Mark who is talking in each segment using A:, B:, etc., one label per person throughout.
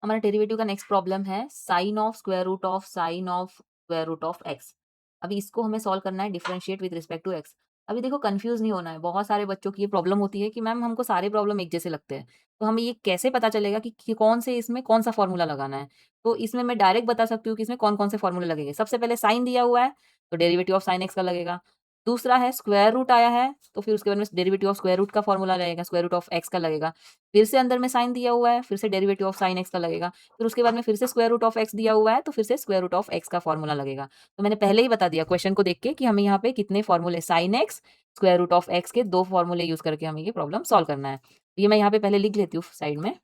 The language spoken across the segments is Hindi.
A: हमारा डेरिवेटिव का नेक्स्ट प्रॉब्लम है sine of square root of sine of square root of x. अभी इसको हमें सॉल्व करना है differentiate with respect to x. अभी देखो कंफ्यूज नहीं होना है, बहुत सारे बच्चों की ये प्रॉब्लम होती है कि मैम हमको सारे प्रॉब्लम एक जैसे लगते हैं, तो हमें ये कैसे पता चलेगा कि कौन से इसमें कौन सा फॉर्मूला लगाना है। तो इसमें मैं डायरेक्ट बता सकती हूँ कि इसमें कौन कौन से फॉर्मूले लगेंगे। सबसे पहले साइन दिया हुआ है तो डेरिवेटिव ऑफ साइन एक्स का लगेगा। दूसरा है स्क्वायर रूट आया है तो फिर उसके बाद में डेरिवेटिव ऑफ स्क्वायर रूट का फॉर्मूला लगेगा, स्क्वायर रूट ऑफ एक्स का लगेगा। फिर से अंदर में साइन दिया हुआ है, फिर से डेरिवेटिव ऑफ साइन एक्स का लगेगा। फिर उसके बाद में फिर से स्क्वायर रूट ऑफ एक्स दिया हुआ है तो फिर से स्क्वायर रूट ऑफ एक्स का फॉर्मूला लगेगा। तो मैंने पहले ही बता दिया क्वेश्चन को देख के कि हमें यहाँ पे कितने फॉर्मूले sine x square root of x के 2 फॉर्मूले यूज करके हमें ये प्रॉब्लम सॉल्व करना है। तो ये मैं यहाँ पे पहले लिख लेती हूँ साइड में।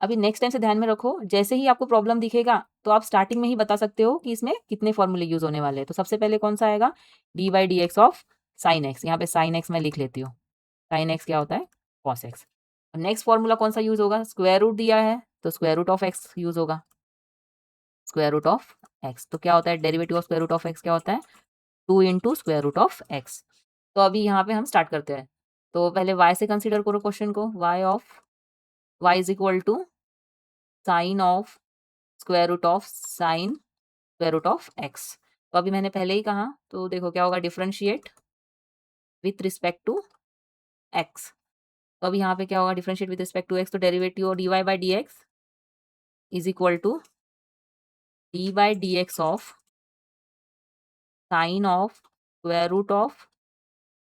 A: अभी नेक्स्ट टाइम से ध्यान में रखो, जैसे ही आपको प्रॉब्लम दिखेगा तो आप स्टार्टिंग में ही बता सकते हो कि इसमें कितने फॉर्मूले यूज होने वाले हैं। तो सबसे पहले कौन सा आएगा, D by d x of sine x. यहाँ पे साइन एक्स मैं लिख लेती हूँ, साइन एक्स क्या होता है, कॉस एक्स। नेक्स्ट फॉर्मूला कौन सा यूज होगा, स्क्वायर रूट दिया है तो square root of x use होगा, स्क्वायर रूट ऑफ एक्स। तो क्या होता है, derivative of square root of x क्या होता है, 2 into square root of x. तो अभी यहाँ पे हम स्टार्ट करते हैं। तो पहले y से कंसीडर करो क्वेश्चन को, y is equal to sine of square root of sine square root of x. तो अभी मैंने पहले ही कहा, तो देखो क्या होगा, differentiate with respect to x. तो अभी यहाँ पे क्या होगा, differentiate with respect to x, तो derivative d y by d x is equal to d by d x of sine of square root of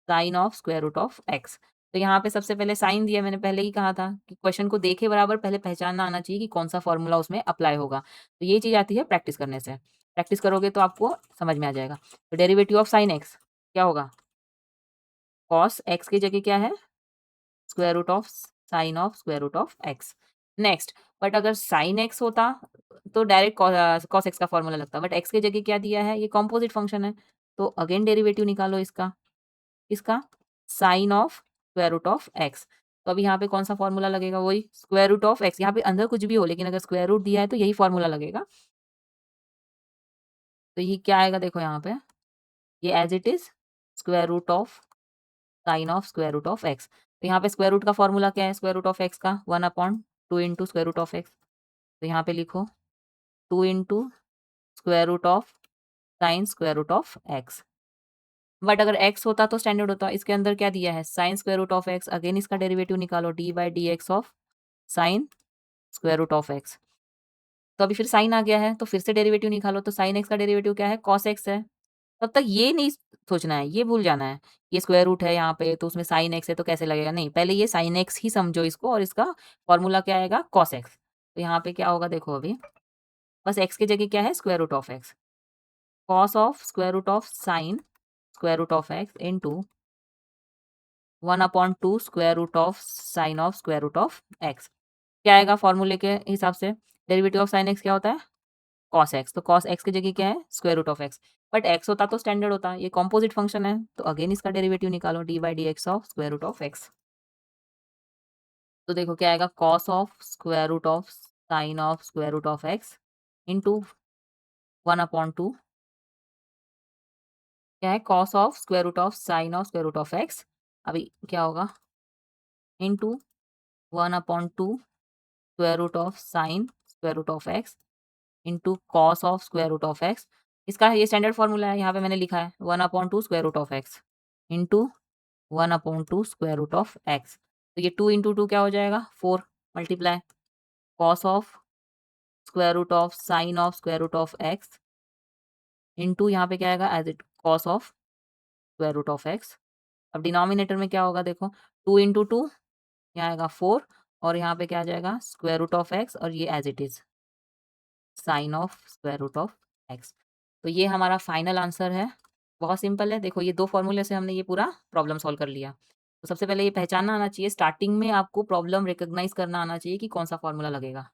A: sine of square root of x. तो यहाँ पे सबसे पहले साइन दिया, मैंने पहले ही कहा था कि क्वेश्चन को देखे बराबर पहले पहचानना आना चाहिए कि कौन सा फॉर्मूला उसमें अप्लाई होगा। तो ये चीज़ आती है प्रैक्टिस करने से, प्रैक्टिस करोगे तो आपको समझ में आ जाएगा। तो डेरिवेटिव ऑफ साइन एक्स क्या होगा, कॉस एक्स की जगह क्या है, square root of sine of square root of x. Next, but अगर साइन एक्स होता तो डायरेक्ट कॉस एक्स का फॉर्मूला लगता, बट एक्स की जगह क्या दिया है, ये कॉम्पोजिट फंक्शन है। तो अगेन डेरिवेटिव निकालो इसका, इसका sine of square root of x. तो अभी यहाँ पे कौन सा फॉर्मूला लगेगा, वही स्क्वायर रूट ऑफ एक्स। यहाँ पे अंदर कुछ भी हो लेकिन अगर स्क्वायर रूट दिया है तो यही फॉर्मूला लगेगा। तो ये क्या आएगा, देखो यहाँ पे ये as it is square root of sine of square root of x. तो यहाँ पे स्क्वायर रूट का फॉर्मूला क्या है, स्क्वायर रूट ऑफ एक्स का 1/2 into square root of x. तो यहाँ पे लिखो 2 into square root of sine square root of x. But अगर x होता तो स्टैंडर्ड होता, इसके अंदर क्या दिया है, sine square root of x. Again इसका डेरिवेटिव निकालो, d by d x of sine square root of x. तो अभी फिर साइन आ गया है तो फिर से डेरिवेटिव निकालो, तो साइन एक्स का डेरिवेटिव क्या है, कॉस एक्स है। तब तक ये नहीं सोचना है, ये भूल जाना है, ये स्क्वायर रूट है यहाँ पे तो उसमें साइन एक्स है तो कैसे लगेगा, नहीं, पहले ये साइन एक्स ही समझो इसको, और इसका फॉर्मूला क्या आएगा, कॉस एक्स। तो यहाँ पे क्या होगा, देखो अभी बस एक्स की जगह क्या है, square root of x, cos of square root of sine square root of x into 1/2 square root of sine of square root of x. क्या आएगा फॉर्मूले के हिसाब से, डेरिवेटिव ऑफ साइन एक्स क्या होता है, कॉस एक्स। तो कॉस एक्स की जगह क्या है, square root of x. But x होता तो स्टैंडर्ड होता, ये कॉम्पोजिट फंक्शन है तो अगेन इसका डेरिवेटिव निकालो, d by d x of square root of x. तो देखो क्या आएगा, cos of square root of sine of square root of x into 1/2 क्या है, cos of square root of sine of square root of x. अभी क्या होगा, into 1/2 square root of sine square root of x into cos of square root of x. इसका ये स्टैंडर्ड फॉर्मूला है, यहाँ पे मैंने लिखा है 1/2 square root of x into 1/2 square root of x. तो ये 2 इंटू 2 क्या हो जाएगा, 4 multiply cos of square root of sine of square root of x into यहाँ पे क्या आएगा, as it cos of square root of x. अब डिनोमिनेटर में क्या होगा, देखो 2 इंटू 2 यहाँ आएगा 4, और यहाँ पे क्या आ जाएगा, स्क्वायर रूट ऑफ एक्स, और ये as it is sine of square root of x. तो ये हमारा फाइनल आंसर है। बहुत सिंपल है, देखो ये 2 फॉर्मूले से हमने ये पूरा प्रॉब्लम सॉल्व कर लिया। तो सबसे पहले ये पहचानना आना चाहिए, स्टार्टिंग में आपको प्रॉब्लम रिकॉग्नाइज करना आना चाहिए कि कौन सा फॉर्मूला लगेगा।